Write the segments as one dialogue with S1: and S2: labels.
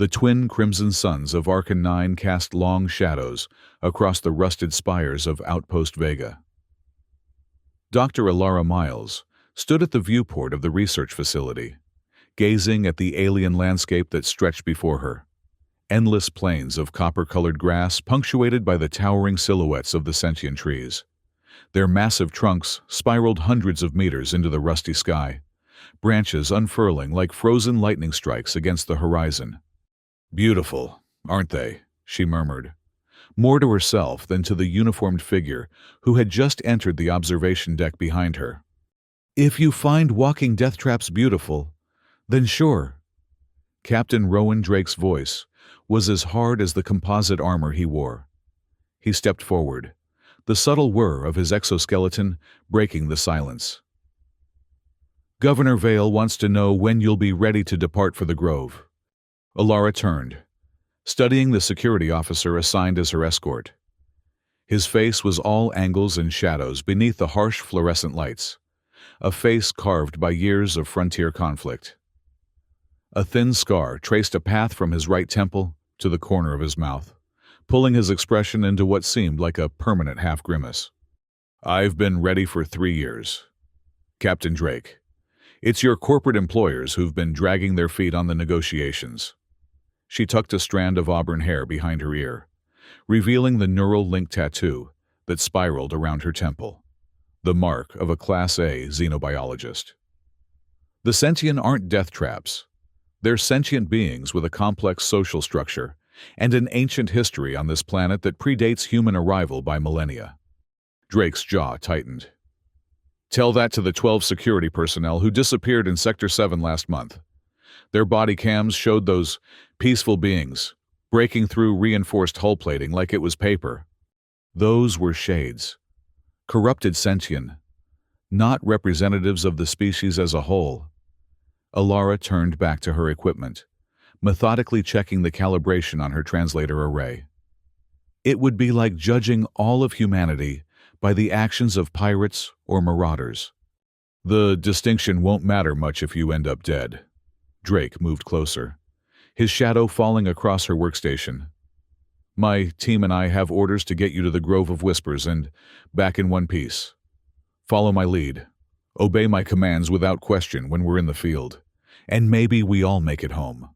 S1: The twin crimson suns of Arcan 9 cast long shadows across the rusted spires of Outpost Vega. Dr. Alara Miles stood at the viewport of the research facility, gazing at the alien landscape that stretched before her. Endless plains of copper-colored grass punctuated by the towering silhouettes of the sentient trees. Their massive trunks spiraled hundreds of meters into the rusty sky, branches unfurling like frozen lightning strikes against the horizon. "Beautiful, aren't they?" she murmured, more to herself than to the uniformed figure who had just entered the observation deck behind her. "If you find walking death traps beautiful, then sure." Captain Rowan Drake's voice was as hard as the composite armor he wore. He stepped forward, the subtle whir of his exoskeleton breaking the silence. "Governor Vale wants to know when you'll be ready to depart for the Grove." Alara turned, studying the security officer assigned as her escort. His face was all angles and shadows beneath the harsh fluorescent lights, a face carved by years of frontier conflict. A thin scar traced a path from his right temple to the corner of his mouth, pulling his expression into what seemed like a permanent half-grimace. "I've been ready for 3 years. Captain Drake, it's your corporate employers who've been dragging their feet on the negotiations." She tucked a strand of auburn hair behind her ear, revealing the neural link tattoo that spiraled around her temple, the mark of a Class A xenobiologist. "The sentient aren't death traps. They're sentient beings with a complex social structure and an ancient history on this planet that predates human arrival by millennia." Drake's jaw tightened. "Tell that to the 12 security personnel who disappeared in Sector 7 last month. Their body cams showed those peaceful beings breaking through reinforced hull plating like it was paper. Those were shades. Corrupted sentient, not representatives of the species as a whole." Alara turned back to her equipment, methodically checking the calibration on her translator array. It would be like judging all of humanity by the actions of pirates or marauders. "The distinction won't matter much if you end up dead." Drake moved closer, his shadow falling across her workstation. "My team and I have orders to get you to the Grove of Whispers and back in one piece. Follow my lead. Obey my commands without question when we're in the field, and maybe we all make it home."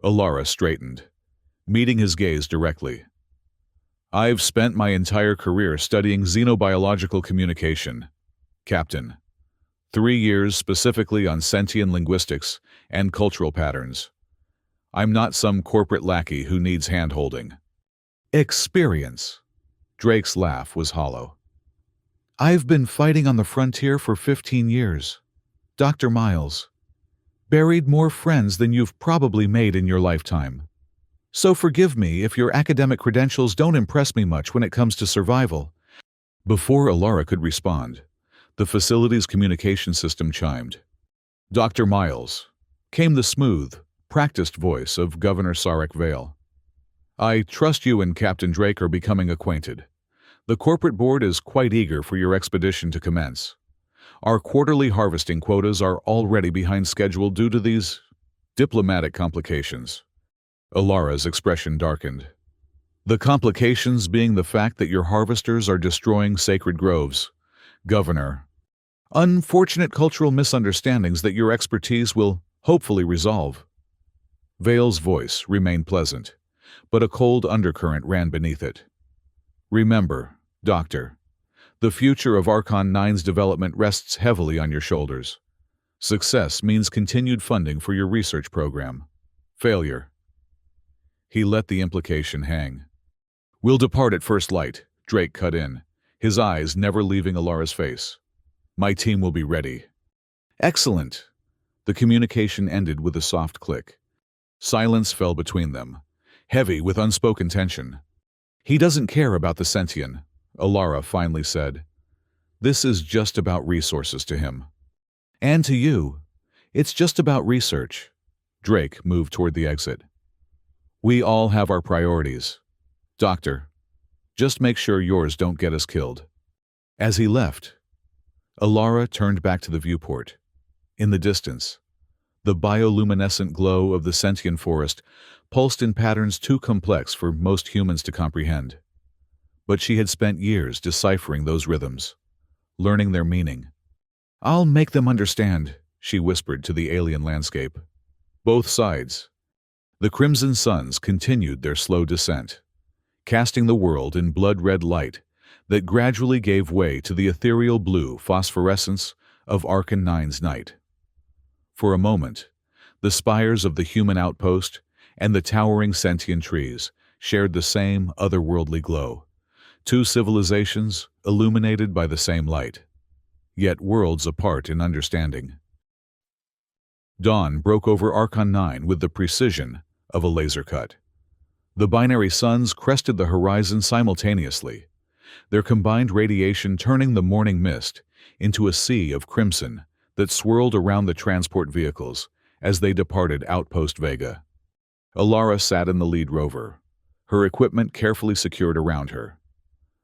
S1: Alara straightened, meeting his gaze directly. "I've spent my entire career studying xenobiological communication, Captain. 3 years specifically on sentient linguistics and cultural patterns. I'm not some corporate lackey who needs hand-holding." "Experience." Drake's laugh was hollow. "I've been fighting on the frontier for 15 years. Dr. Miles. Buried more friends than you've probably made in your lifetime. So forgive me if your academic credentials don't impress me much when it comes to survival." Before Alara could respond, the facility's communication system chimed. "Dr. Miles," came the smooth, practiced voice of Governor Sarek Vale. "I trust you and Captain Drake are becoming acquainted. The corporate board is quite eager for your expedition to commence. Our quarterly harvesting quotas are already behind schedule due to these diplomatic complications." Alara's expression darkened. "The complications being the fact that your harvesters are destroying sacred groves, Governor. Unfortunate cultural misunderstandings that your expertise will hopefully resolve." Vale's voice remained pleasant, but a cold undercurrent ran beneath it. "Remember, Doctor, the future of Archon 9's development rests heavily on your shoulders. Success means continued funding for your research program. Failure—" He let the implication hang. "We'll depart at first light," Drake cut in, his eyes never leaving Alara's face. "My team will be ready." "Excellent." The communication ended with a soft click. Silence fell between them, heavy with unspoken tension. "He doesn't care about the sentient," Alara finally said. "This is just about resources to him. And to you, it's just about research." Drake moved toward the exit. "We all have our priorities. Doctor, just make sure yours don't get us killed." As he left, Alara turned back to the viewport. In the distance, the bioluminescent glow of the sentient forest pulsed in patterns too complex for most humans to comprehend. But she had spent years deciphering those rhythms, learning their meaning. "I'll make them understand," she whispered to the alien landscape. Both sides. The crimson suns continued their slow descent, casting the world in blood-red light that gradually gave way to the ethereal blue phosphorescence of Arcan 9's night. For a moment, the spires of the human outpost and the towering sentient trees shared the same otherworldly glow, two civilizations illuminated by the same light, yet worlds apart in understanding. Dawn broke over Arcan 9 with the precision of a laser cut. The binary suns crested the horizon simultaneously, their combined radiation turning the morning mist into a sea of crimson that swirled around the transport vehicles as they departed Outpost Vega. Alara sat in the lead rover, her equipment carefully secured around her.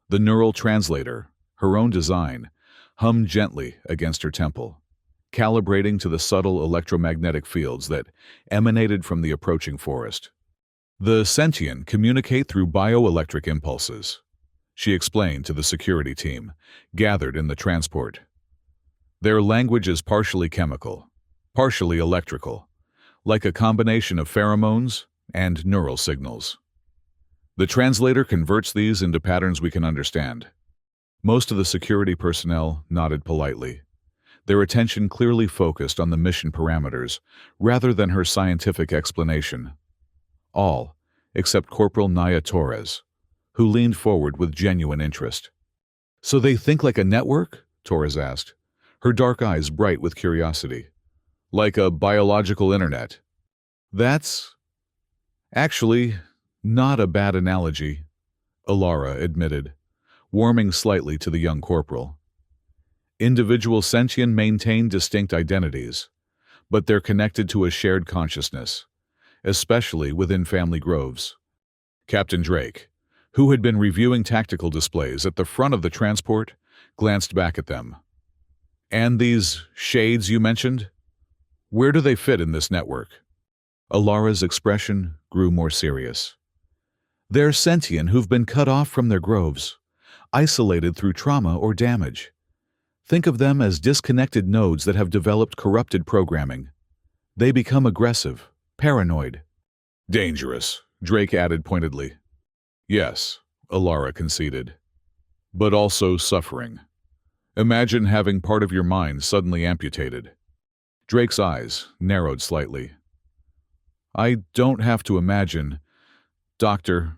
S1: The neural translator, her own design, hummed gently against her temple, calibrating to the subtle electromagnetic fields that emanated from the approaching forest. "The sentient communicate through bioelectric impulses," she explained to the security team, gathered in the transport. "Their language is partially chemical, partially electrical, like a combination of pheromones and neural signals. The translator converts these into patterns we can understand." Most of the security personnel nodded politely, their attention clearly focused on the mission parameters rather than her scientific explanation. All, except Corporal Naya Torres, who leaned forward with genuine interest. "So they think like a network?" Torres asked, her dark eyes bright with curiosity. "Like a biological internet." "That's actually not a bad analogy," Alara admitted, warming slightly to the young corporal. "Individual sentient maintain distinct identities, but they're connected to a shared consciousness, especially within family groves." Captain Drake, who had been reviewing tactical displays at the front of the transport, glanced back at them. "And these shades you mentioned? Where do they fit in this network?" Alara's expression grew more serious. "They're sentient who've been cut off from their groves, isolated through trauma or damage. Think of them as disconnected nodes that have developed corrupted programming. They become aggressive, paranoid." "Dangerous," Drake added pointedly. "Yes," Alara conceded. "But also suffering. Imagine having part of your mind suddenly amputated." Drake's eyes narrowed slightly. "I don't have to imagine, Doctor."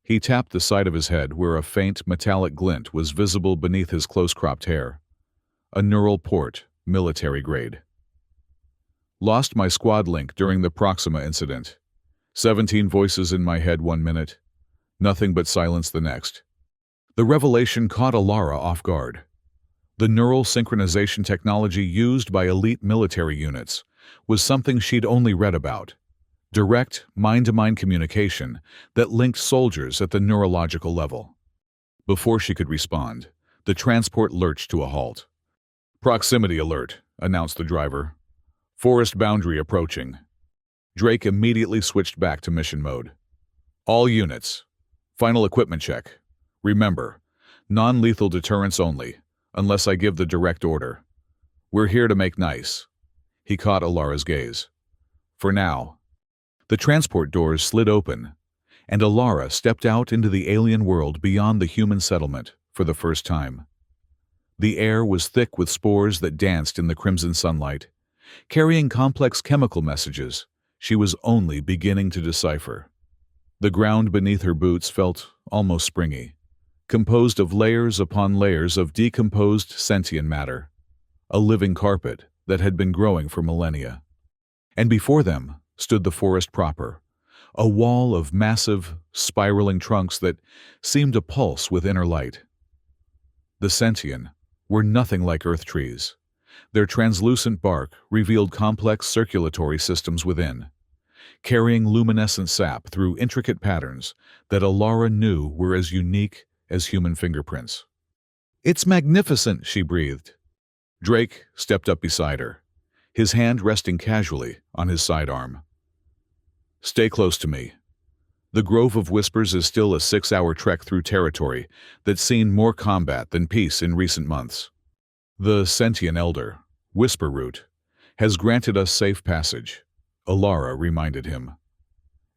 S1: He tapped the side of his head where a faint metallic glint was visible beneath his close-cropped hair. A neural port, military grade. "Lost my squad link during the Proxima incident. 17 voices in my head 1 minute, nothing but silence the next." The revelation caught Alara off guard. The neural synchronization technology used by elite military units was something she'd only read about. Direct, mind-to-mind communication that linked soldiers at the neurological level. Before she could respond, the transport lurched to a halt. "Proximity alert," announced the driver. "Forest boundary approaching." Drake immediately switched back to mission mode. "All units. Final equipment check. Remember, non-lethal deterrence only, unless I give the direct order. We're here to make nice." He caught Alara's gaze. "For now." The transport doors slid open, and Alara stepped out into the alien world beyond the human settlement for the first time. The air was thick with spores that danced in the crimson sunlight, carrying complex chemical messages she was only beginning to decipher. The ground beneath her boots felt almost springy, composed of layers upon layers of decomposed sentient matter, a living carpet that had been growing for millennia. And before them stood the forest proper, a wall of massive, spiraling trunks that seemed to pulse with inner light. The sentient were nothing like earth trees. Their translucent bark revealed complex circulatory systems within, carrying luminescent sap through intricate patterns that Alara knew were as unique as human fingerprints. "It's magnificent," she breathed. Drake stepped up beside her, his hand resting casually on his sidearm. Stay close to me. The Grove of Whispers is still a 6-hour trek through territory that's seen more combat than peace in recent months. The sentient elder, Whisper Root, has granted us safe passage, Alara reminded him.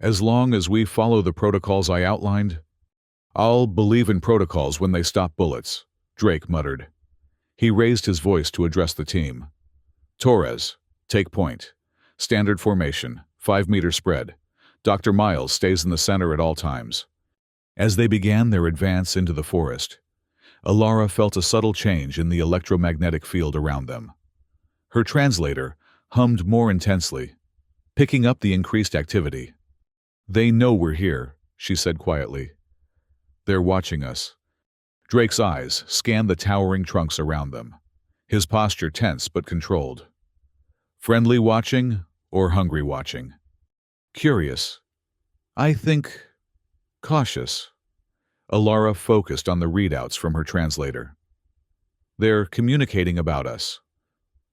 S1: As long as we follow the protocols I outlined, I'll believe in protocols when they stop bullets, Drake muttered. He raised his voice to address the team. Torres, take point. Standard formation, 5-meter spread. Dr. Miles stays in the center at all times. As they began their advance into the forest, Alara felt a subtle change in the electromagnetic field around them. Her translator hummed more intensely, picking up the increased activity. They know we're here, she said quietly. They're watching us. Drake's eyes scanned the towering trunks around them, his posture tense but controlled. Friendly watching or hungry watching? Curious. I think cautious. Alara focused on the readouts from her translator. They're communicating about us,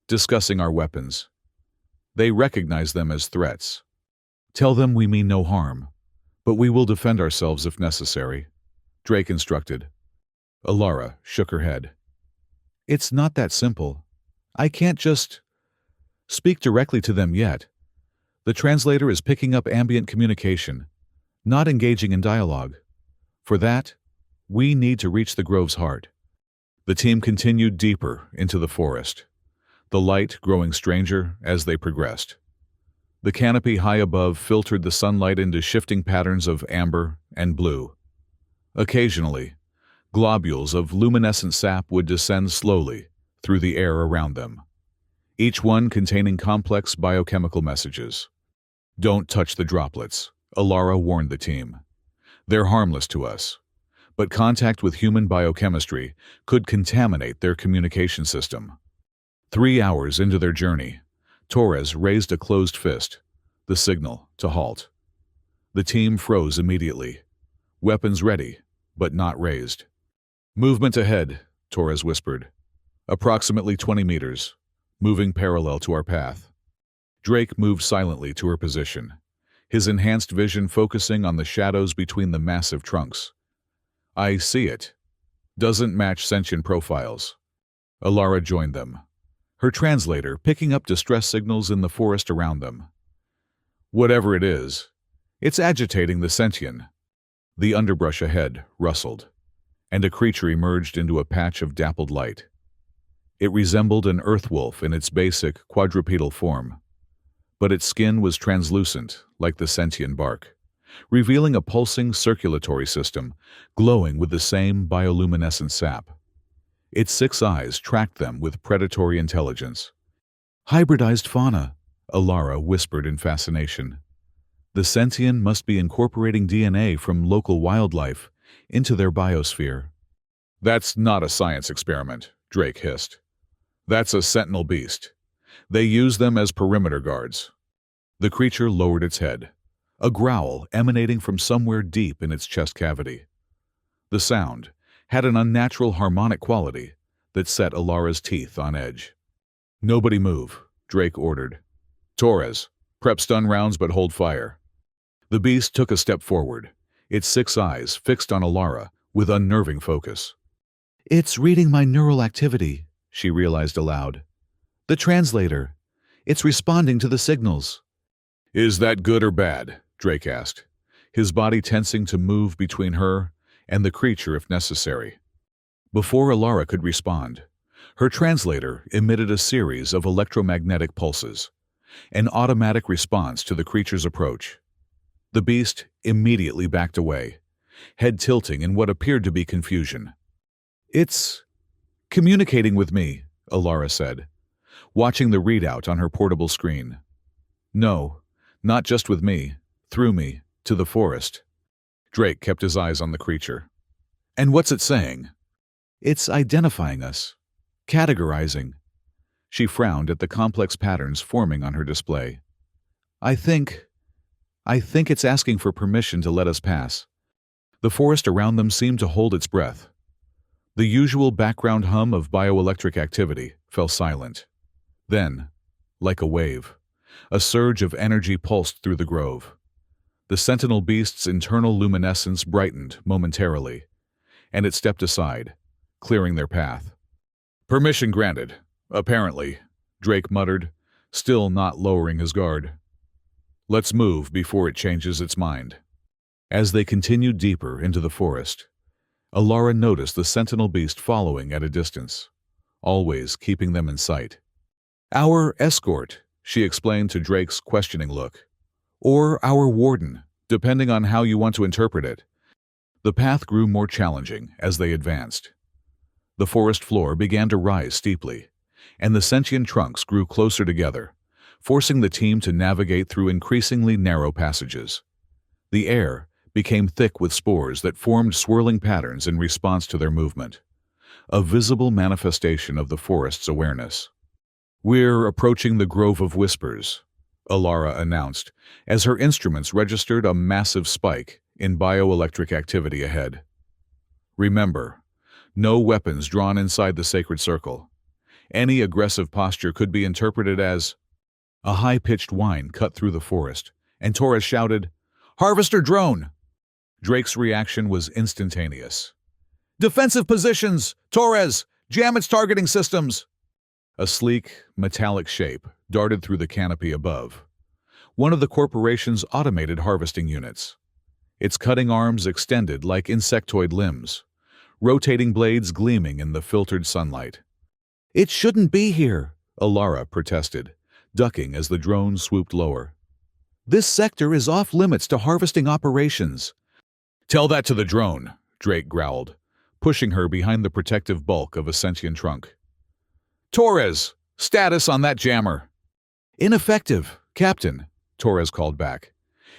S1: discussing our weapons. They recognize them as threats. Tell them we mean no harm, but we will defend ourselves if necessary, Drake instructed. Alara shook her head. It's not that simple. I can't just speak directly to them yet. The translator is picking up ambient communication, not engaging in dialogue. For that, we need to reach the grove's heart. The team continued deeper into the forest, the light growing stranger as they progressed. The canopy high above filtered the sunlight into shifting patterns of amber and blue. Occasionally, globules of luminescent sap would descend slowly through the air around them, each one containing complex biochemical messages. Don't touch the droplets, Alara warned the team. They're harmless to us, but contact with human biochemistry could contaminate their communication system. 3 hours into their journey, Torres raised a closed fist, the signal to halt. The team froze immediately, weapons ready, but not raised. Movement ahead, Torres whispered. Approximately 20 meters, moving parallel to our path. Drake moved silently to her position, his enhanced vision focusing on the shadows between the massive trunks. I see it. Doesn't match sentient profiles. Alara joined them, her translator picking up distress signals in the forest around them. Whatever it is, it's agitating the sentient. The underbrush ahead rustled, and a creature emerged into a patch of dappled light. It resembled an earth wolf in its basic quadrupedal form, but its skin was translucent like the sentient bark, revealing a pulsing circulatory system glowing with the same bioluminescent sap. Its 6 eyes tracked them with predatory intelligence. Hybridized fauna, Alara whispered in fascination. The sentient must be incorporating DNA from local wildlife into their biosphere. That's not a science experiment, Drake hissed. That's a sentinel beast. They use them as perimeter guards. The creature lowered its head, a growl emanating from somewhere deep in its chest cavity. The sound had an unnatural harmonic quality that set Alara's teeth on edge. Nobody move, Drake ordered. Torres, prep stun rounds but hold fire. The beast took a step forward, its 6 eyes fixed on Alara with unnerving focus. It's reading my neural activity, she realized aloud. The translator. It's responding to the signals. Is that good or bad? Drake asked, his body tensing to move between her and the creature if necessary. Before Alara could respond, her translator emitted a series of electromagnetic pulses, an automatic response to the creature's approach. The beast immediately backed away, head tilting in what appeared to be confusion. It's communicating with me, Alara said, watching the readout on her portable screen. No, not just with me, through me, to the forest. Drake kept his eyes on the creature. And what's it saying? It's identifying us, categorizing. She frowned at the complex patterns forming on her display. I think it's asking for permission to let us pass. The forest around them seemed to hold its breath. The usual background hum of bioelectric activity fell silent. Then, like a wave, a surge of energy pulsed through the grove. The sentinel beast's internal luminescence brightened momentarily, and it stepped aside, clearing their path. "Permission granted, apparently," Drake muttered, still not lowering his guard. "Let's move before it changes its mind." As they continued deeper into the forest, Alara noticed the sentinel beast following at a distance, always keeping them in sight. "Our escort," she explained to Drake's questioning look. "Or our warden, depending on how you want to interpret it." The path grew more challenging as they advanced. The forest floor began to rise steeply, and the sentient trunks grew closer together, forcing the team to navigate through increasingly narrow passages. The air became thick with spores that formed swirling patterns in response to their movement, a visible manifestation of the forest's awareness. "We're approaching the Grove of Whispers," Alara announced, as her instruments registered a massive spike in bioelectric activity ahead. "Remember, no weapons drawn inside the sacred circle. Any aggressive posture could be interpreted as—" A high-pitched whine cut through the forest, and Torres shouted, "Harvester drone!" Drake's reaction was instantaneous. "Defensive positions! Torres! Jam its targeting systems!" A sleek, metallic shape darted through the canopy above. One of the corporation's automated harvesting units. Its cutting arms extended like insectoid limbs, rotating blades gleaming in the filtered sunlight. "It shouldn't be here," Alara protested, ducking as the drone swooped lower. "This sector is off-limits to harvesting operations." "Tell that to the drone," Drake growled, pushing her behind the protective bulk of a sentient trunk. "Torres, status on that jammer." "Ineffective, Captain," Torres called back.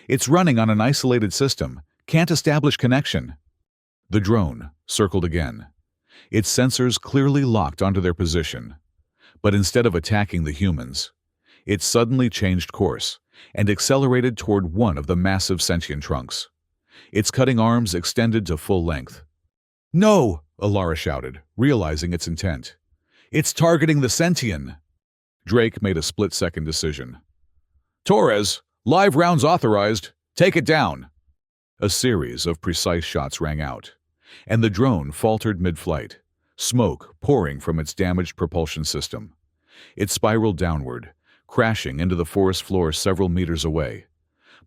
S1: "It's running on an isolated system, can't establish connection." The drone circled again, its sensors clearly locked onto their position. But instead of attacking the humans, it suddenly changed course and accelerated toward one of the massive sentient trunks. Its cutting arms extended to full length. "No!" Alara shouted, realizing its intent. "It's targeting the sentient." Drake made a split-second decision. "Torres, live rounds authorized. Take it down." A series of precise shots rang out, and the drone faltered mid-flight, smoke pouring from its damaged propulsion system. It spiraled downward, crashing into the forest floor several meters away,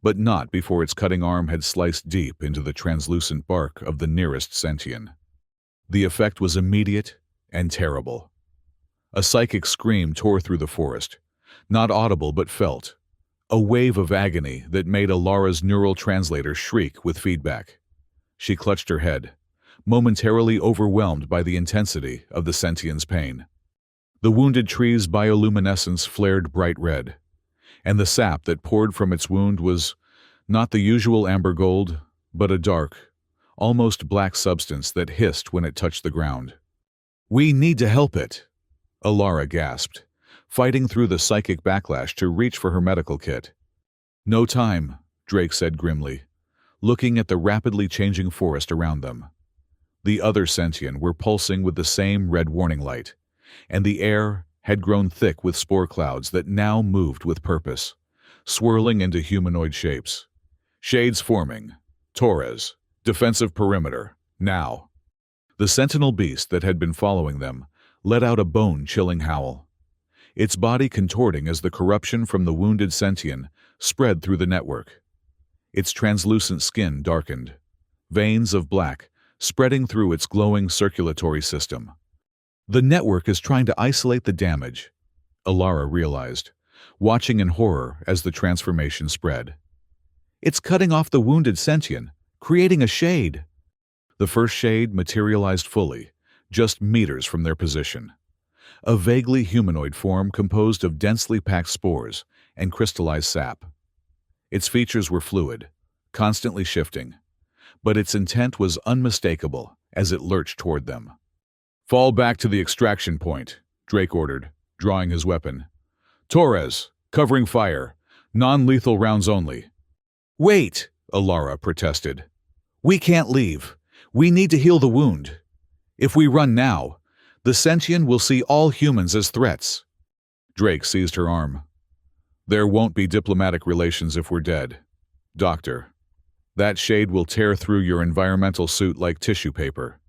S1: but not before its cutting arm had sliced deep into the translucent bark of the nearest sentient. The effect was immediate and terrible. A psychic scream tore through the forest, not audible but felt, a wave of agony that made Alara's neural translator shriek with feedback. She clutched her head, momentarily overwhelmed by the intensity of the sentient's pain. The wounded tree's bioluminescence flared bright red, and the sap that poured from its wound was not the usual amber gold, but a dark, almost black substance that hissed when it touched the ground. "We need to help it," Alara gasped, fighting through the psychic backlash to reach for her medical kit. "No time," Drake said grimly, looking at the rapidly changing forest around them. The other sentient were pulsing with the same red warning light, and the air had grown thick with spore clouds that now moved with purpose, swirling into humanoid shapes. Shades forming. Torres, defensive perimeter, now. The sentinel beast that had been following them let out a bone-chilling howl, its body contorting as the corruption from the wounded sentient spread through the network. Its translucent skin darkened, veins of black spreading through its glowing circulatory system. "The network is trying to isolate the damage," Alara realized, watching in horror as the transformation spread. "It's cutting off the wounded sentient, creating a shade." The first shade materialized fully, just meters from their position. A vaguely humanoid form composed of densely packed spores and crystallized sap. Its features were fluid, constantly shifting, but its intent was unmistakable as it lurched toward them. "Fall back to the extraction point," Drake ordered, drawing his weapon. "Torres, covering fire. Non-lethal rounds only." "Wait," Alara protested. "We can't leave. We need to heal the wound. If we run now, the sentient will see all humans as threats." Drake seized her arm. "There won't be diplomatic relations if we're dead. Doctor, That shade will tear through your environmental suit like tissue paper."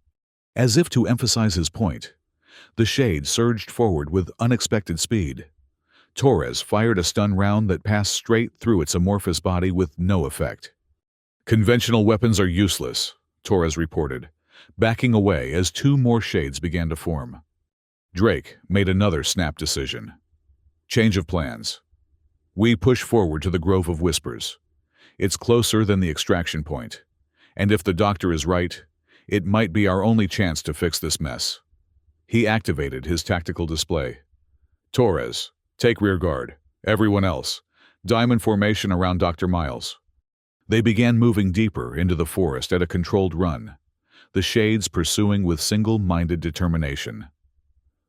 S1: As if to emphasize his point, the shade surged forward with unexpected speed. Torres fired a stun round that passed straight through its amorphous body with no effect. "Conventional weapons are useless," Torres reported, backing away as two more shades began to form. Drake made another snap decision. "Change of plans. We push forward to the Grove of Whispers. It's closer than the extraction point, and if the doctor is right, it might be our only chance to fix this mess." He activated his tactical display. "Torres, take rear guard. Everyone else, diamond formation around Dr. Miles." They began moving deeper into the forest at a controlled run, the shades pursuing with single-minded determination.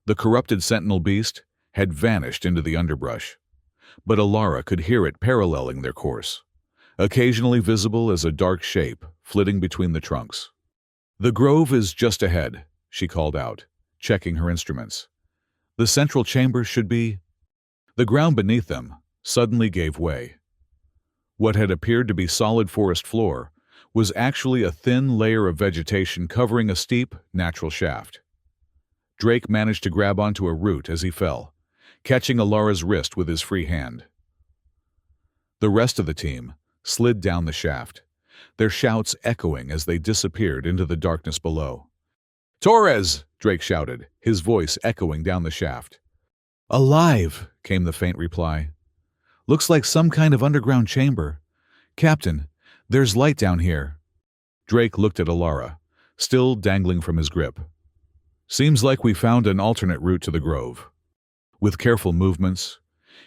S1: The corrupted sentinel beast had vanished into the underbrush, but Alara could hear it paralleling their course, occasionally visible as a dark shape flitting between the trunks. "The grove is just ahead," she called out, checking her instruments. "The central chamber should be—" The ground beneath them suddenly gave way. What had appeared to be solid forest floor was actually a thin layer of vegetation covering a steep, natural shaft. Drake managed to grab onto a root as he fell, catching Alara's wrist with his free hand. The rest of the team slid down the shaft, their shouts echoing as they disappeared into the darkness below. "Torres!" Drake shouted, his voice echoing down the shaft. "Alive!" came the faint reply. "Looks like some kind of underground chamber. Captain, there's light down here." Drake looked at Alara, still dangling from his grip. "Seems like we found an alternate route to the grove." With careful movements,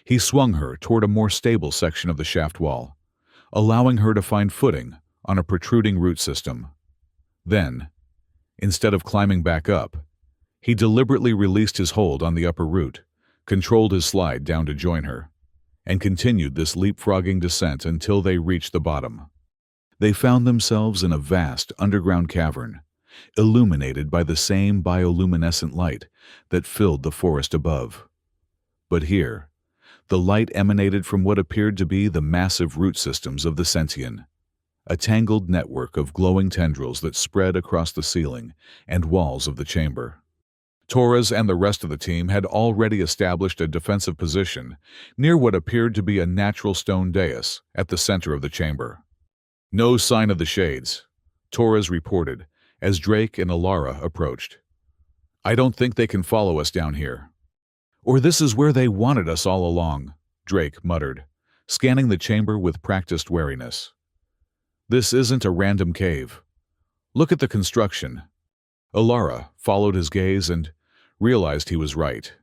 S1: he swung her toward a more stable section of the shaft wall, allowing her to find footing on a protruding root system. Then, instead of climbing back up, he deliberately released his hold on the upper root, controlled his slide down to join her, and continued this leapfrogging descent until they reached the bottom. They found themselves in a vast underground cavern, illuminated by the same bioluminescent light that filled the forest above. But here, the light emanated from what appeared to be the massive root systems of the sentient, a tangled network of glowing tendrils that spread across the ceiling and walls of the chamber. Torres and the rest of the team had already established a defensive position near what appeared to be a natural stone dais at the center of the chamber. "No sign of the shades," Torres reported as Drake and Alara approached. "I don't think they can follow us down here." "Or this is where they wanted us all along," Drake muttered, scanning the chamber with practiced wariness. "This isn't a random cave. Look at the construction." Alara followed his gaze and realized he was right.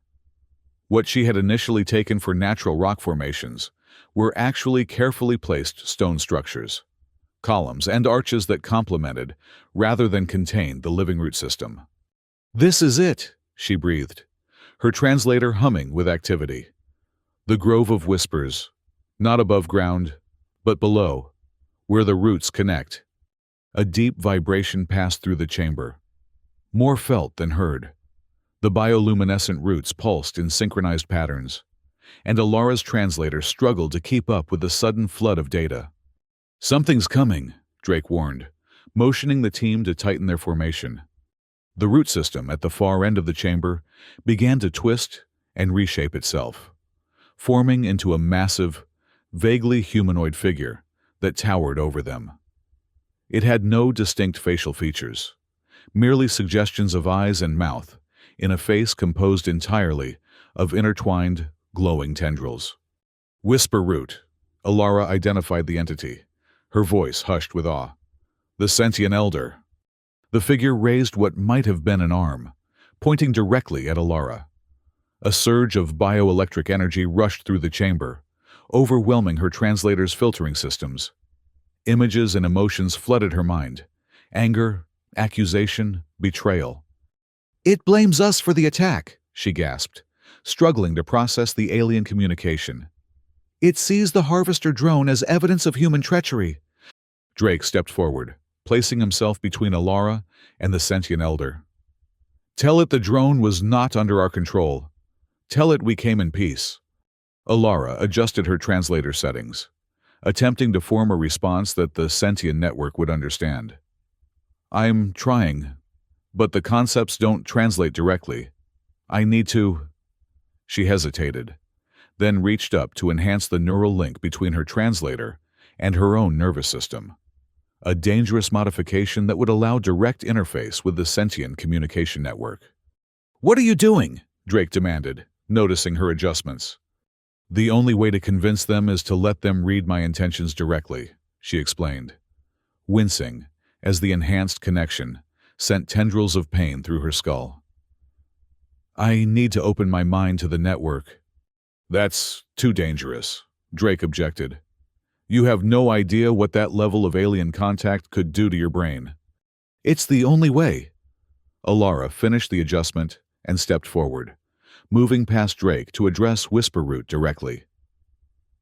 S1: What she had initially taken for natural rock formations were actually carefully placed stone structures, columns and arches that complemented rather than contained the living root system. "This is it," she breathed, her translator humming with activity. "The Grove of Whispers, not above ground, but below, where the roots connect." A deep vibration passed through the chamber, more felt than heard. The bioluminescent roots pulsed in synchronized patterns, and Alara's translator struggled to keep up with the sudden flood of data. "Something's coming," Drake warned, motioning the team to tighten their formation. The root system at the far end of the chamber began to twist and reshape itself, forming into a massive, vaguely humanoid figure that towered over them. It had no distinct facial features, merely suggestions of eyes and mouth in a face composed entirely of intertwined, glowing tendrils. "Whisper Root," Alara identified the entity, her voice hushed with awe. "The sentient elder." The figure raised what might have been an arm, pointing directly at Alara. A surge of bioelectric energy rushed through the chamber, overwhelming her translator's filtering systems. Images and emotions flooded her mind: anger, accusation, betrayal. "It blames us for the attack," she gasped, struggling to process the alien communication. "It sees the Harvester drone as evidence of human treachery." Drake stepped forward, placing himself between Alara and the sentient elder. "Tell it the drone was not under our control. Tell it we came in peace." Alara adjusted her translator settings, attempting to form a response that the sentient network would understand. "I'm trying, but the concepts don't translate directly. I need to—" She hesitated, then reached up to enhance the neural link between her translator and her own nervous system, a dangerous modification that would allow direct interface with the sentient communication network. "What are you doing?" Drake demanded, noticing her adjustments. "The only way to convince them is to let them read my intentions directly," she explained, wincing as the enhanced connection sent tendrils of pain through her skull. "I need to open my mind to the network." "That's too dangerous," Drake objected. "You have no idea what that level of alien contact could do to your brain." "It's the only way." Alara finished the adjustment and stepped forward, moving past Drake to address Whisperroot directly.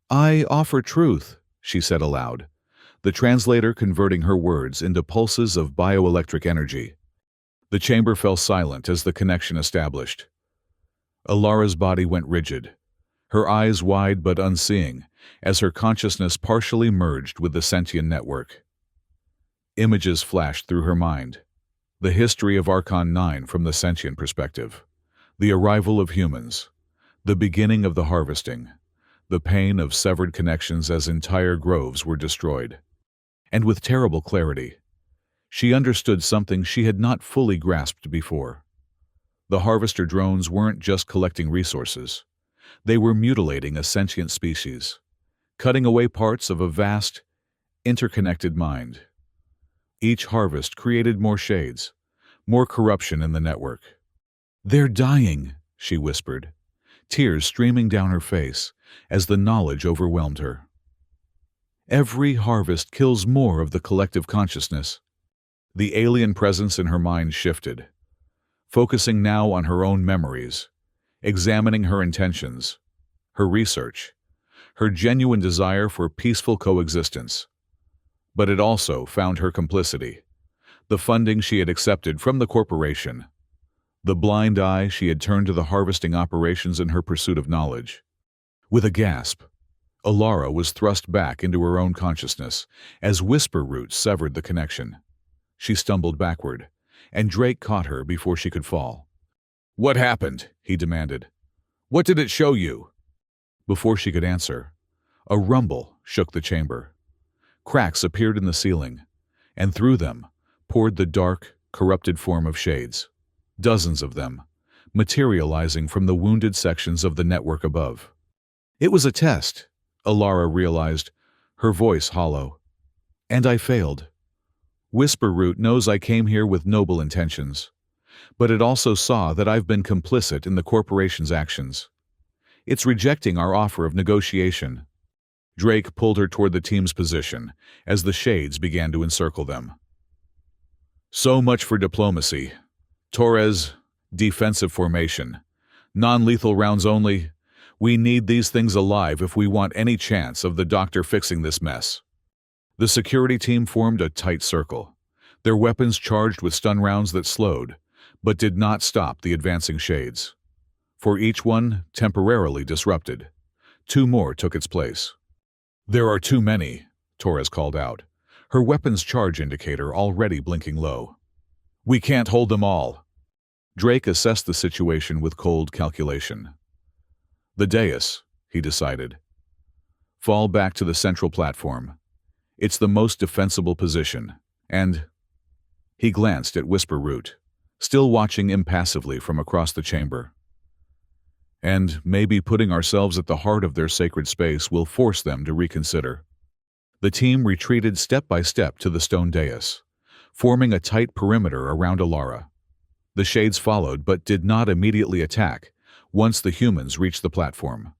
S1: "I offer truth," she said aloud, the translator converting her words into pulses of bioelectric energy. The chamber fell silent as the connection established. Alara's body went rigid, her eyes wide but unseeing, as her consciousness partially merged with the sentient network. Images flashed through her mind. The history of Archon 9 from the sentient perspective. The arrival of humans. The beginning of the harvesting. The pain of severed connections as entire groves were destroyed. And with terrible clarity, she understood something she had not fully grasped before. The harvester drones weren't just collecting resources. They were mutilating a sentient species, cutting away parts of a vast, interconnected mind. Each harvest created more shades, more corruption in the network. "They're dying," she whispered, tears streaming down her face as the knowledge overwhelmed her. Every harvest kills more of the collective consciousness. The alien presence in her mind shifted, focusing now on her own memories, examining her intentions, her research, her genuine desire for peaceful coexistence. But it also found her complicity, the funding she had accepted from the corporation, the blind eye she had turned to the harvesting operations in her pursuit of knowledge. With a gasp, Alara was thrust back into her own consciousness as Whisperroot severed the connection. She stumbled backward, and Drake caught her before she could fall. "What happened?" he demanded. "What did it show you?" Before she could answer, a rumble shook the chamber. Cracks appeared in the ceiling, and through them poured the dark, corrupted form of shades. Dozens of them, materializing from the wounded sections of the network above. "It was a test," Alara realized, her voice hollow. "And I failed. Whisperroot knows I came here with noble intentions, but it also saw that I've been complicit in the corporation's actions. It's rejecting our offer of negotiation." Drake pulled her toward the team's position as the shades began to encircle them. "So much for diplomacy. Torres, defensive formation. Non-lethal rounds only. We need these things alive if we want any chance of the Doctor fixing this mess." The security team formed a tight circle, their weapons charged with stun rounds that slowed, but did not stop the advancing shades. For each one temporarily disrupted, two more took its place. "There are too many," Torres called out, her weapon's charge indicator already blinking low. "We can't hold them all." Drake assessed the situation with cold calculation. "The dais," he decided. "Fall back to the central platform. It's the most defensible position, and—" He glanced at Whisperroot, still watching impassively from across the chamber. "And maybe putting ourselves at the heart of their sacred space will force them to reconsider." The team retreated step by step to the stone dais, forming a tight perimeter around Alara. The shades followed but did not immediately attack once the humans reached the platform.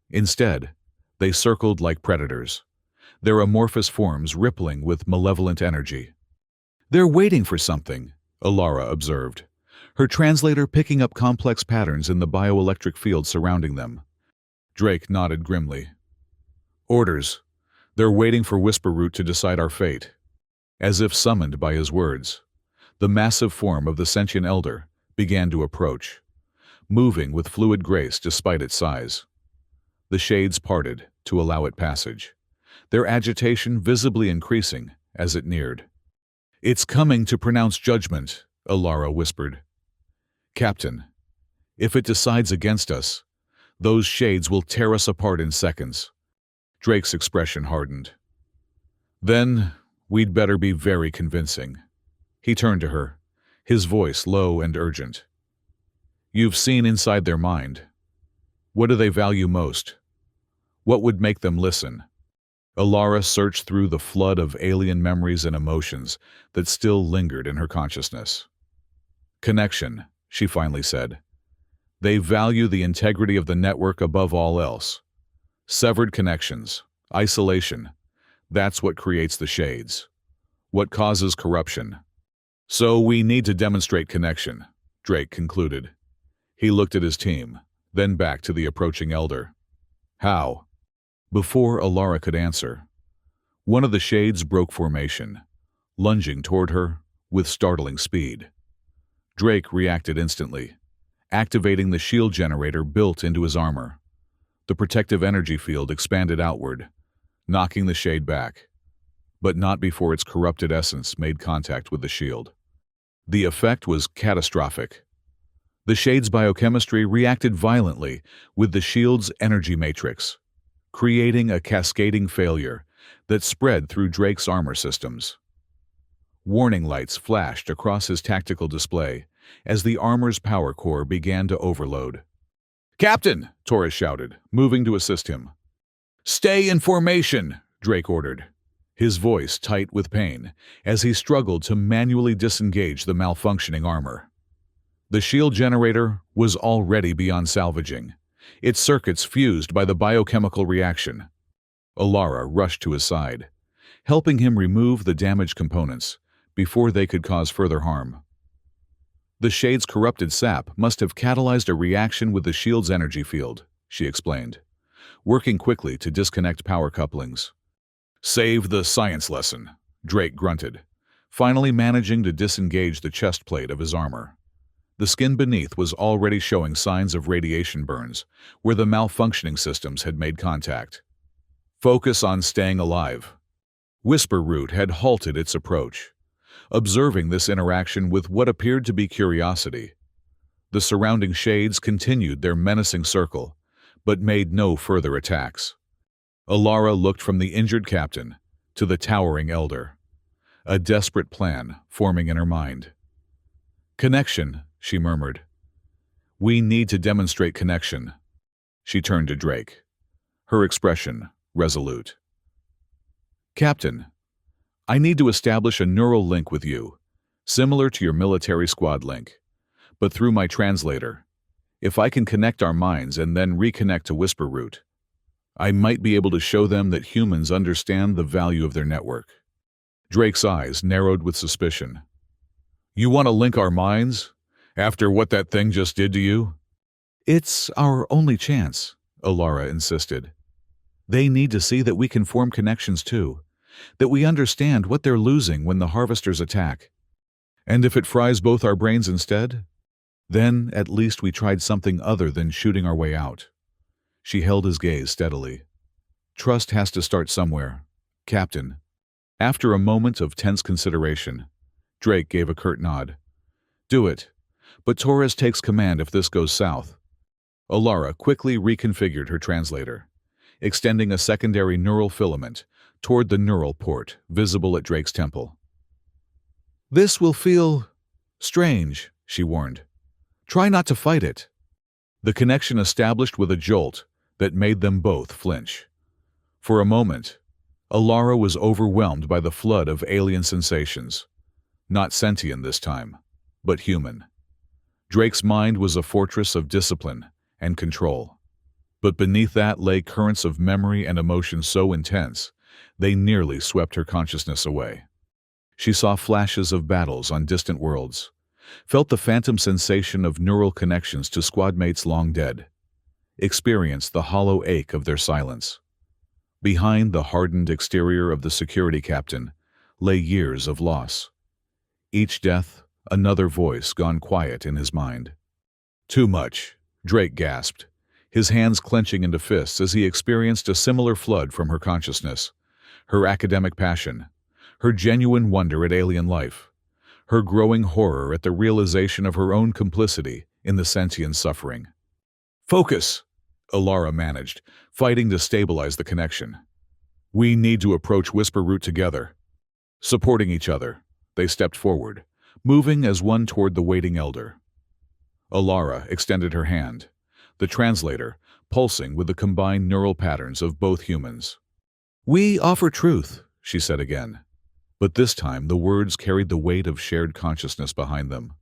S1: Instead, they circled like predators, their amorphous forms rippling with malevolent energy. "They're waiting for something," Alara observed, her translator picking up complex patterns in the bioelectric field surrounding them. Drake nodded grimly. "Orders. They're waiting for Whisperroot to decide our fate." As if summoned by his words, the massive form of the sentient elder began to approach, moving with fluid grace despite its size. The shades parted to allow it passage, their agitation visibly increasing as it neared. "It's coming to pronounce judgment," Alara whispered. "Captain, if it decides against us, those shades will tear us apart in seconds." Drake's expression hardened. "Then we'd better be very convincing." He turned to her, his voice low and urgent. "You've seen inside their mind. What do they value most? What would make them listen?" Alara searched through the flood of alien memories and emotions that still lingered in her consciousness. "Connection," she finally said. "They value the integrity of the network above all else. Severed connections, isolation, that's what creates the shades. What causes corruption. So we need to demonstrate connection," Drake concluded. He looked at his team, then back to the approaching elder. "How?" Before Alara could answer, one of the shades broke formation, lunging toward her with startling speed. Drake reacted instantly, activating the shield generator built into his armor. The protective energy field expanded outward, knocking the shade back, but not before its corrupted essence made contact with the shield. The effect was catastrophic. The shade's biochemistry reacted violently with the shield's energy matrix, creating a cascading failure that spread through Drake's armor systems. Warning lights flashed across his tactical display as the armor's power core began to overload. "Captain!" Torres shouted, moving to assist him. "Stay in formation!" Drake ordered, his voice tight with pain as he struggled to manually disengage the malfunctioning armor. The shield generator was already beyond salvaging, its circuits fused by the biochemical reaction. Alara rushed to his side, helping him remove the damaged components before they could cause further harm. "The shade's corrupted sap must have catalyzed a reaction with the shield's energy field," she explained, working quickly to disconnect power couplings. "Save the science lesson," Drake grunted, finally managing to disengage the chest plate of his armor. The skin beneath was already showing signs of radiation burns where the malfunctioning systems had made contact. "Focus on staying alive." Whisper Root had halted its approach, observing this interaction with what appeared to be curiosity. The surrounding shades continued their menacing circle, but made no further attacks. Alara looked from the injured captain to the towering elder, a desperate plan forming in her mind. "Connection," she murmured. "We need to demonstrate connection." She turned to Drake, her expression resolute. "Captain, I need to establish a neural link with you, similar to your military squad link, but through my translator. If I can connect our minds and then reconnect to Whisper Root, I might be able to show them that humans understand the value of their network." Drake's eyes narrowed with suspicion. "You want to link our minds? After what that thing just did to you?" "It's our only chance," Alara insisted. "They need to see that we can form connections too, that we understand what they're losing when the harvesters attack. And if it fries both our brains instead? Then at least we tried something other than shooting our way out." She held his gaze steadily. "Trust has to start somewhere, Captain." After a moment of tense consideration, Drake gave a curt nod. "Do it, but Torres takes command if this goes south." Alara quickly reconfigured her translator, extending a secondary neural filament toward the neural port visible at Drake's temple. "This will feel strange," she warned. "Try not to fight it." The connection established with a jolt that made them both flinch. For a moment, Alara was overwhelmed by the flood of alien sensations. Not sentient this time, but human. Drake's mind was a fortress of discipline and control. But beneath that lay currents of memory and emotion so intense, they nearly swept her consciousness away. She saw flashes of battles on distant worlds, felt the phantom sensation of neural connections to squadmates long dead, experienced the hollow ache of their silence. Behind the hardened exterior of the security captain lay years of loss. Each death, another voice gone quiet in his mind. "Too much," Drake gasped, his hands clenching into fists as he experienced a similar flood from her consciousness, her academic passion, her genuine wonder at alien life, her growing horror at the realization of her own complicity in the sentient suffering. "Focus," Alara managed, fighting to stabilize the connection. "We need to approach Whisper Root together." Supporting each other, they stepped forward, moving as one toward the waiting elder. Alara extended her hand, the translator pulsing with the combined neural patterns of both humans. "We offer truth," she said again. But this time the words carried the weight of shared consciousness behind them.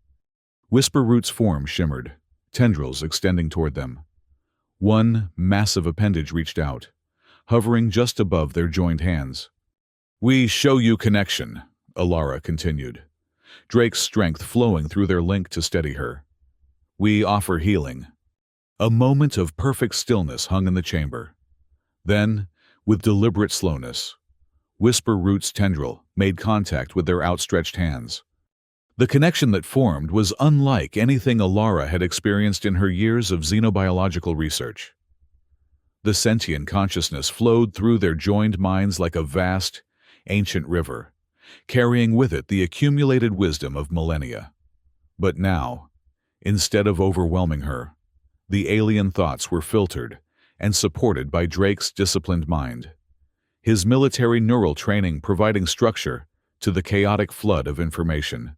S1: Whisper Root's form shimmered, tendrils extending toward them. One massive appendage reached out, hovering just above their joined hands. "We show you connection," Alara continued, Drake's strength flowing through their link to steady her. "We offer healing." A moment of perfect stillness hung in the chamber. Then, with deliberate slowness, Whisper Root's tendril made contact with their outstretched hands. The connection that formed was unlike anything Alara had experienced in her years of xenobiological research. The sentient consciousness flowed through their joined minds like a vast, ancient river, carrying with it the accumulated wisdom of millennia. But now, instead of overwhelming her, the alien thoughts were filtered and supported by Drake's disciplined mind, his military neural training providing structure to the chaotic flood of information.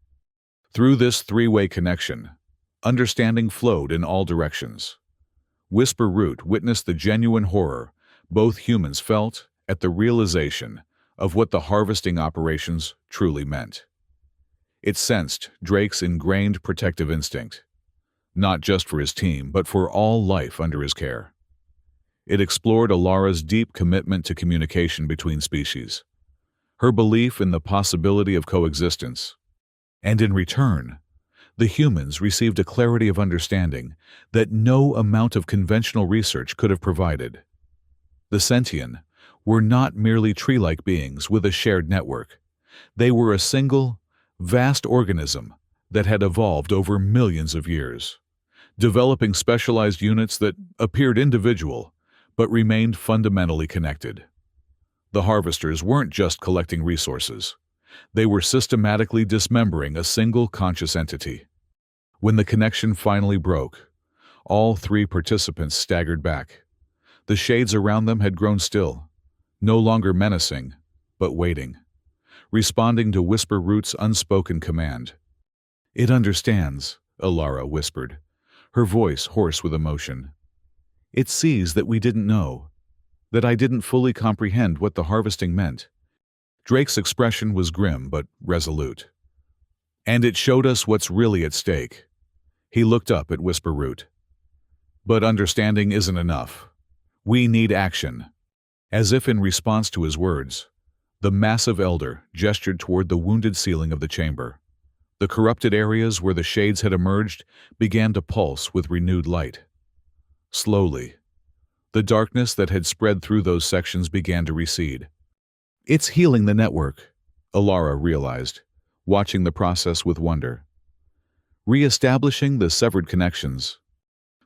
S1: Through this three-way connection, understanding flowed in all directions. Whisper Root witnessed the genuine horror both humans felt at the realization of what the harvesting operations truly meant. It sensed Drake's ingrained protective instinct, not just for his team, but for all life under his care. It explored Alara's deep commitment to communication between species, her belief in the possibility of coexistence, and in return, the humans received a clarity of understanding that no amount of conventional research could have provided. The sentient were not merely tree-like beings with a shared network. They were a single, vast organism that had evolved over millions of years, developing specialized units that appeared individual but remained fundamentally connected. The harvesters weren't just collecting resources. They were systematically dismembering a single conscious entity. When the connection finally broke, all three participants staggered back. The shades around them had grown still, no longer menacing, but waiting, responding to Whisper Root's unspoken command. "It understands," Alara whispered, her voice hoarse with emotion. "It sees that we didn't know, that I didn't fully comprehend what the harvesting meant." Drake's expression was grim but resolute. "And it showed us what's really at stake." He looked up at Whisper Root. "But understanding isn't enough. We need action." As if in response to his words, the massive elder gestured toward the wounded ceiling of the chamber. The corrupted areas where the shades had emerged began to pulse with renewed light. Slowly, the darkness that had spread through those sections began to recede. "It's healing the network," Alara realized, watching the process with wonder. Re-establishing the severed connections.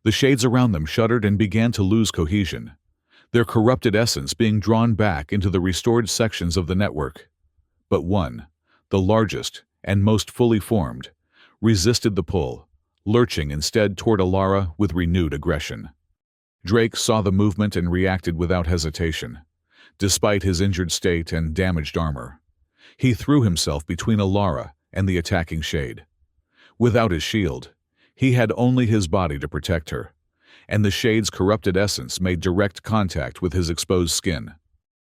S1: The shades around them shuddered and began to lose cohesion, their corrupted essence being drawn back into the restored sections of the network. But one, the largest and most fully formed, resisted the pull, lurching instead toward Alara with renewed aggression. Drake saw the movement and reacted without hesitation. Despite his injured state and damaged armor, he threw himself between Alara and the attacking shade. Without his shield, he had only his body to protect her, and the shade's corrupted essence made direct contact with his exposed skin.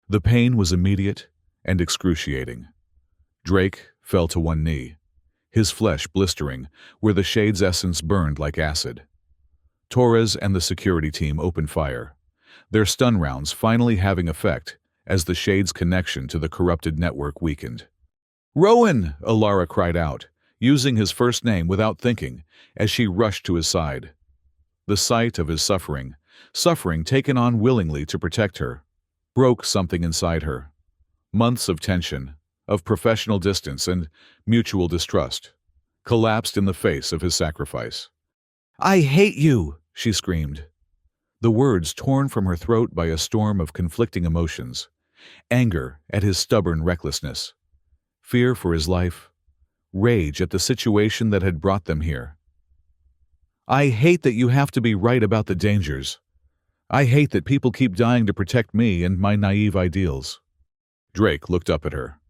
S1: The pain was immediate and excruciating. Drake fell to one knee, his flesh blistering where the shade's essence burned like acid. Torres and the security team opened fire, their stun rounds finally having effect as the shade's connection to the corrupted network weakened. "Rowan!" Alara cried out, using his first name without thinking as she rushed to his side. The sight of his suffering taken on willingly to protect her, broke something inside her. Months of tension, of professional distance and mutual distrust, collapsed in the face of his sacrifice. "I hate you!" she screamed. The words torn from her throat by a storm of conflicting emotions, Anger at his stubborn recklessness, fear for his life, rage at the situation that had brought them here. I hate that you have to be right about the dangers. I hate that people keep dying to protect me and my naive ideals. Drake looked up at her.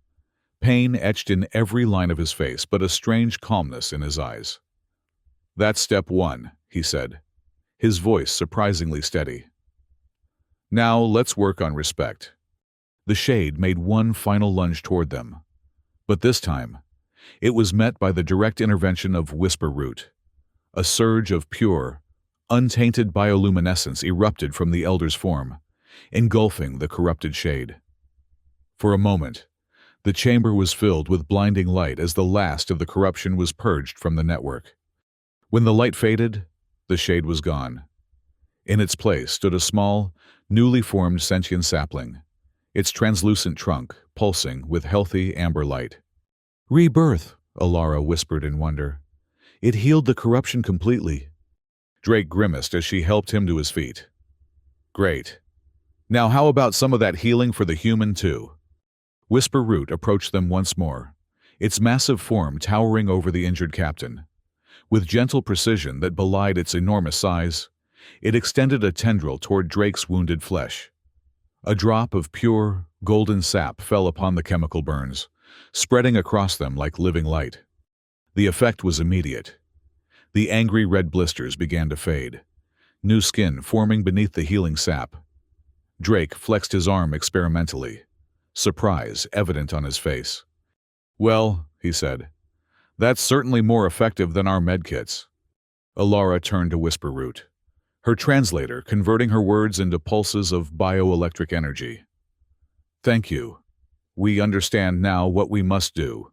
S1: Pain etched in every line of his face, but a strange calmness in his eyes. That's step one, he said, his voice surprisingly steady. Now let's work on respect. The Shade made one final lunge toward them. But this time, it was met by the direct intervention of Whisper Root. A surge of pure, untainted bioluminescence erupted from the Elder's form, engulfing the corrupted Shade. For a moment, the chamber was filled with blinding light as the last of the corruption was purged from the network. When the light faded, the Shade was gone. In its place stood a small, newly formed sentient sapling, its translucent trunk pulsing with healthy amber light. Rebirth, Alara whispered in wonder. It healed the corruption completely. Drake grimaced as she helped him to his feet. Great. Now how about some of that healing for the human too? Whisper Root approached them once more, its massive form towering over the injured captain. With gentle precision that belied its enormous size, it extended a tendril toward Drake's wounded flesh. A drop of pure, golden sap fell upon the chemical burns, spreading across them like living light. The effect was immediate. The angry red blisters began to fade, new skin forming beneath the healing sap. Drake flexed his arm experimentally, surprise evident on his face. Well, he said, that's certainly more effective than our medkits. Alara turned to Whisper Root, her translator converting her words into pulses of bioelectric energy. Thank you. We understand now what we must do.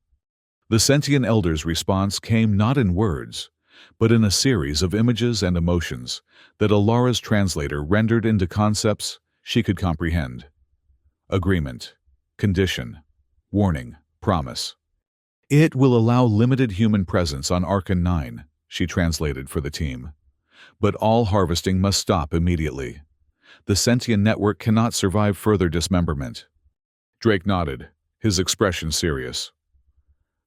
S1: The sentient elder's response came not in words, but in a series of images and emotions that Alara's translator rendered into concepts she could comprehend. Agreement, condition, warning, promise. It will allow limited human presence on Archon 9, she translated for the team. But all harvesting must stop immediately. The sentient network cannot survive further dismemberment. Drake nodded, his expression serious.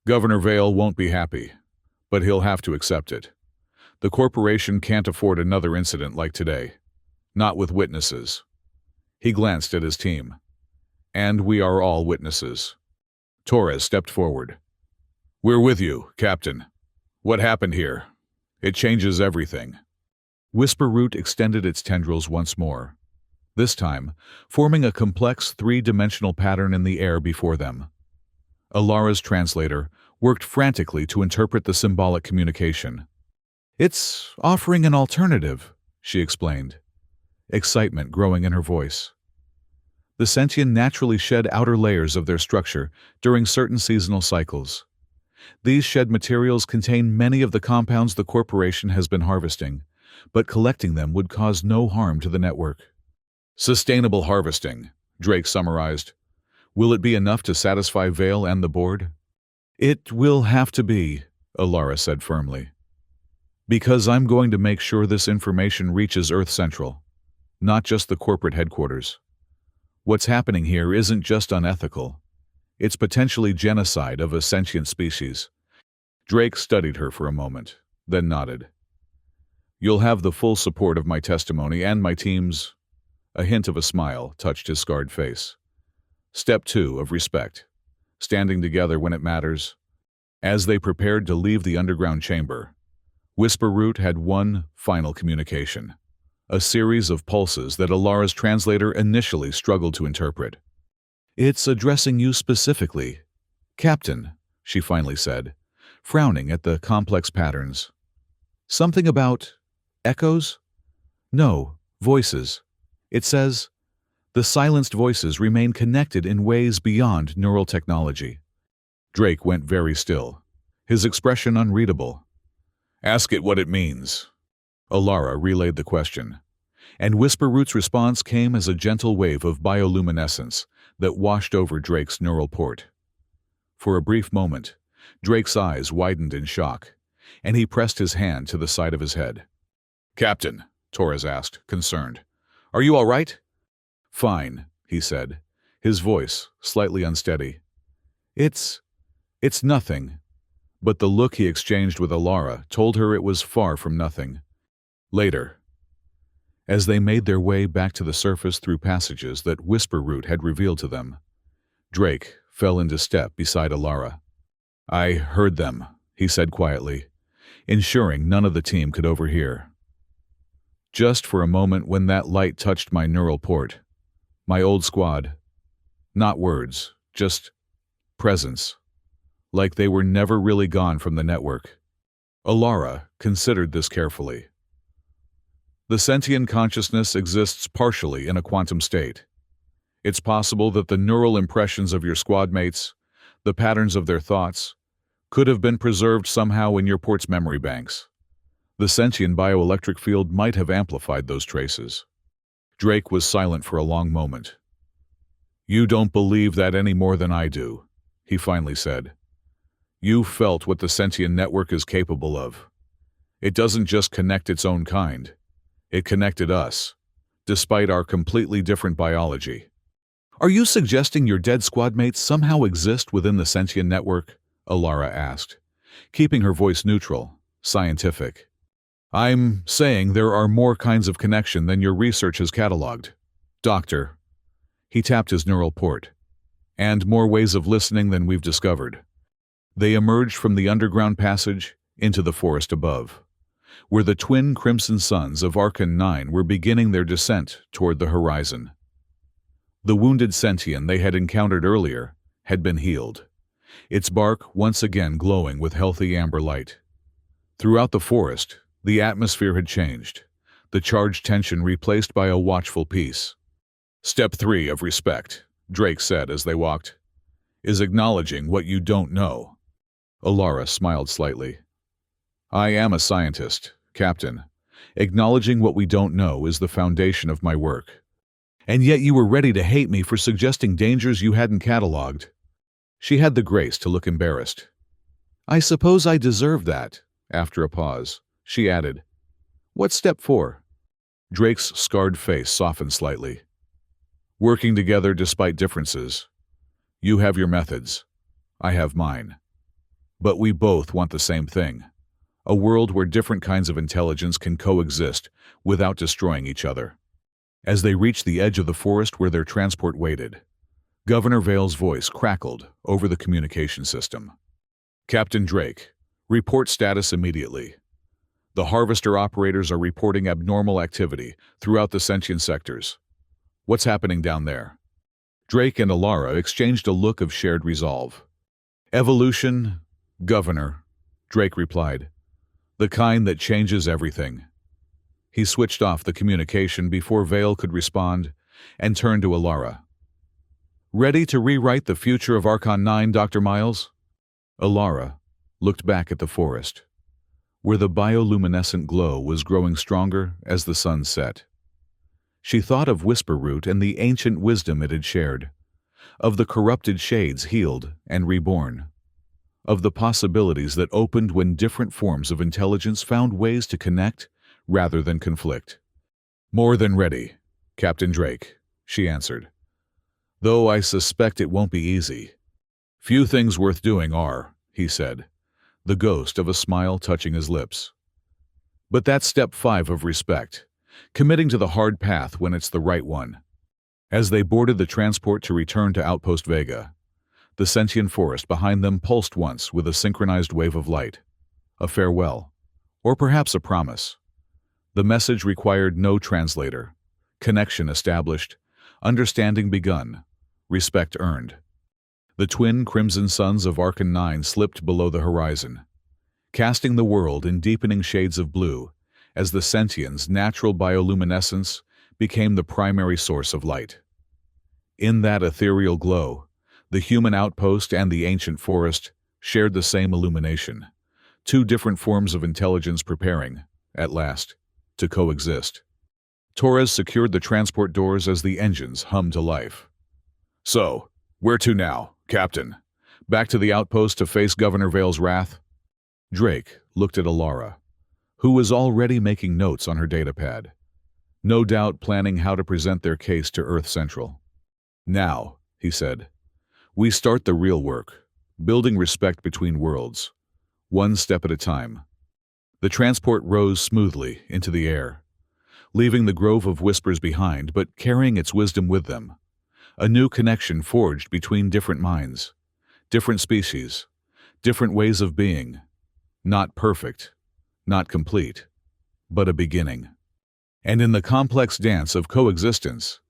S1: Governor Vale won't be happy, but he'll have to accept it. The corporation can't afford another incident like today. Not with witnesses. He glanced at his team. And we are all witnesses. Torres stepped forward. We're with you, Captain. What happened here? It changes everything. Whisper Root extended its tendrils once more, this time forming a complex three-dimensional pattern in the air before them. Alara's translator worked frantically to interpret the symbolic communication. It's offering an alternative, she explained, excitement growing in her voice. The sentient naturally shed outer layers of their structure during certain seasonal cycles. These shed materials contain many of the compounds the corporation has been harvesting, but collecting them would cause no harm to the network. Sustainable harvesting, Drake summarized. Will it be enough to satisfy Vale and the board? It will have to be, Alara said firmly. Because I'm going to make sure this information reaches Earth Central, not just the corporate headquarters. What's happening here isn't just unethical. It's potentially genocide of a sentient species. Drake studied her for a moment, then nodded. You'll have the full support of my testimony and my team's... A hint of a smile touched his scarred face. Step 2 of respect. Standing together when it matters. As they prepared to leave the underground chamber, Whisper Root had one final communication. A series of pulses that Alara's translator initially struggled to interpret. It's addressing you specifically, Captain, she finally said, frowning at the complex patterns. Something about echoes? No, voices. It says, the silenced voices remain connected in ways beyond neural technology. Drake went very still, his expression unreadable. Ask it what it means. Alara relayed the question, and Whisper Root's response came as a gentle wave of bioluminescence that washed over Drake's neural port. For a brief moment, Drake's eyes widened in shock, and he pressed his hand to the side of his head. Captain, Torres asked, concerned. Are you all right? Fine, he said, his voice slightly unsteady. It's nothing. But the look he exchanged with Alara told her it was far from nothing. Later, as they made their way back to the surface through passages that Whisper Root had revealed to them, Drake fell into step beside Alara. "I heard them," he said quietly, ensuring none of the team could overhear. "Just for a moment when that light touched my neural port. My old squad. Not words, just presence. Like they were never really gone from the network." Alara considered this carefully. The sentient consciousness exists partially in a quantum state. It's possible that the neural impressions of your squad mates, the patterns of their thoughts, could have been preserved somehow in your port's memory banks. The sentient bioelectric field might have amplified those traces. Drake was silent for a long moment. "You don't believe that any more than I do," he finally said. "You felt what the sentient network is capable of. It doesn't just connect its own kind. It connected us, despite our completely different biology." "Are you suggesting your dead squad mates somehow exist within the sentient network?" Alara asked, keeping her voice neutral, scientific. "I'm saying there are more kinds of connection than your research has cataloged. Doctor." He tapped his neural port. "And more ways of listening than we've discovered." They emerged from the underground passage into the forest above, where the twin crimson suns of Archon 9 were beginning their descent toward the horizon. The wounded sentient they had encountered earlier had been healed, its bark once again glowing with healthy amber light. Throughout the forest, the atmosphere had changed, the charged tension replaced by a watchful peace. "Step 3 of respect," Drake said as they walked, "is acknowledging what you don't know." Alara smiled slightly. "I am a scientist, Captain. Acknowledging what we don't know is the foundation of my work." "And yet you were ready to hate me for suggesting dangers you hadn't cataloged." She had the grace to look embarrassed. "I suppose I deserve that." After a pause, she added, "What's step 4? Drake's scarred face softened slightly. "Working together despite differences. You have your methods. I have mine. But we both want the same thing. A world where different kinds of intelligence can coexist without destroying each other." As they reached the edge of the forest where their transport waited, Governor Vale's voice crackled over the communication system. "Captain Drake, report status immediately. The Harvester operators are reporting abnormal activity throughout the sentient sectors. What's happening down there?" Drake and Alara exchanged a look of shared resolve. "Evolution, Governor," Drake replied. "The kind that changes everything." He switched off the communication before Vale could respond and turned to Alara. "Ready to rewrite the future of Archon 9, Dr. Miles?" Alara looked back at the forest, where the bioluminescent glow was growing stronger as the sun set. She thought of Whisper Root and the ancient wisdom it had shared, of the corrupted shades healed and reborn, of the possibilities that opened when different forms of intelligence found ways to connect rather than conflict. "More than ready, Captain Drake," she answered. "Though I suspect it won't be easy. Few things worth doing are," he said, the ghost of a smile touching his lips. "But that's step 5 of respect, committing to the hard path when it's the right one." As they boarded the transport to return to Outpost Vega, the sentient forest behind them pulsed once with a synchronized wave of light, a farewell, or perhaps a promise. The message required no translator, connection established, understanding begun, respect earned. The twin crimson suns of Archon 9 slipped below the horizon, casting the world in deepening shades of blue as the sentient's natural bioluminescence became the primary source of light. In that ethereal glow, the human outpost and the ancient forest shared the same illumination, two different forms of intelligence preparing, at last, to coexist. Torres secured the transport doors as the engines hummed to life. "So, where to now, Captain? Back to the outpost to face Governor Vale's wrath?" Drake looked at Alara, who was already making notes on her datapad, no doubt planning how to present their case to Earth Central. "Now," he said. "We start the real work, building respect between worlds, one step at a time." The transport rose smoothly into the air, leaving the grove of whispers behind but carrying its wisdom with them. A new connection forged between different minds, different species, different ways of being. Not perfect, not complete, but a beginning. And in the complex dance of coexistence,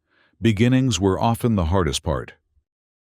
S1: beginnings were often the hardest part.